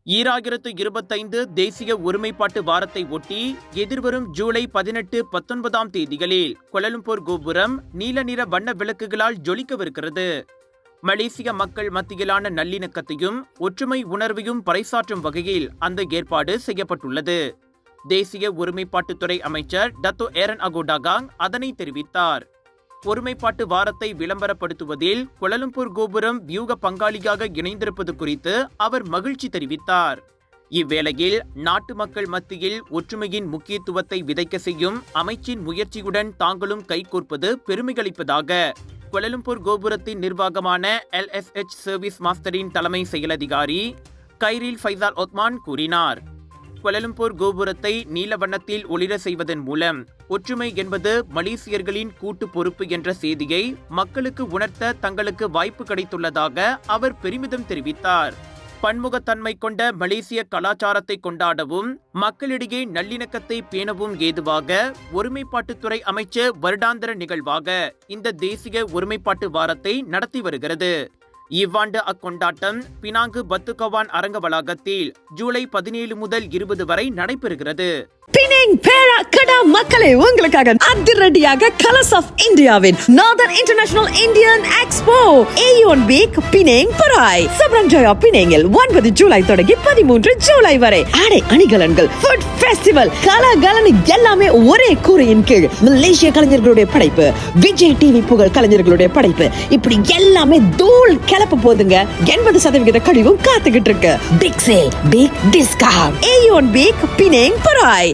2025 தேசிய ஒருமைப்பாட்டு வாரத்தை ஒட்டி எதிர்வரும் ஜூலை 18, 19ஆம் தேதிகளில் கோலாலம்பூர் கோபுரம் நீல நிற வண்ண விளக்குகளால் ஜொலிக்கவிருக்கிறது. மலேசிய மக்கள் மத்தியிலான நல்லிணக்கத்தையும் ஒற்றுமை உணர்வையும் பறைசாற்றும் வகையில் அந்த ஏற்பாடு செய்யப்பட்டுள்ளது. தேசிய ஒருமைப்பாட்டுத்துறை அமைச்சர் டத்தோ ஏரன் அகோடாகாங் அதனை தெரிவித்தார். ஒருமைப்பாட்டு வாரத்தை விளம்பரப்படுத்துவதில் கோலாலம்பூர் கோபுரம் வியூக பங்காளியாக இணைந்திருப்பது குறித்து அவர் மகிழ்ச்சி தெரிவித்தார். இவ்வேளையில் நாட்டு மக்கள் மத்தியில் ஒற்றுமையின் முக்கியத்துவத்தை விதைக்க செய்யும் அமைச்சின் முயற்சியுடன் தாங்களும் கைகோர்ப்பது பெருமையளிப்பதாக கோலாலம்பூர் கோபுரத்தின் நிர்வாகமான LSH சர்வீஸ் மாஸ்டரின் தலைமை செயலதிகாரி கைரில் ஃபைசால் ஒத்மான் கூறினார். கோலாலம்பூர் கோபுரத்தை நீல வண்ணத்தில் ஒளிர செய்வதன் மூலம் ஒற்றுமை என்பது மலேசியர்களின் கூட்டு பொறுப்பு என்ற செய்தியை மக்களுக்கு உணர்த்த தங்களுக்கு வாய்ப்பு கிடைத்துள்ளதாக அவர் பெருமிதம் தெரிவித்தார். பன்முகத்தன்மை கொண்ட மலேசிய கலாச்சாரத்தை கொண்டாடவும் மக்களிடையே நல்லிணக்கத்தை பேணவும் ஏதுவாக ஒருமைப்பாட்டுத்துறை அமைச்சர் வருடாந்திர நிகழ்வாக இந்த தேசிய ஒருமைப்பாட்டு வாரத்தை நடத்தி வருகிறது. இவ்வாண்டு அக்கொண்டாட்டம் பினாங்கு பத்துகவான் அரங்க வளாகத்தில் ஜூலை 17 முதல் 20 வரை நடைபெறுகிறது. பினாங் பேரா கடா மக்களே, உங்களுக்காக அதிரடியாக கலர்ஸ் ஆஃப் இந்தியாவின் northern international Indian expo AEON week Penang Perai Seberang Jaya பினாங்கில் 9 ஜூலை தொடங்கி 13 ஜூலை வரை ஆடை அணிகலன்கள், ஃபுட் ஃபெஸ்டிவல், கலகலனு எல்லாமே ஒரே கூரையின் கீழ். மலேசிய கலைஞர்களுடைய படைப்பு, விஜய் டிவி புகழ் கலைஞர்களுடைய படைப்பு, இப்படி எல்லாமே தூள் கிளப்ப போதுங்க. 80% கழிவும் காத்துக்கிட்டு இருக்கு. Big sale, big discount. AEON week Penang பராய்.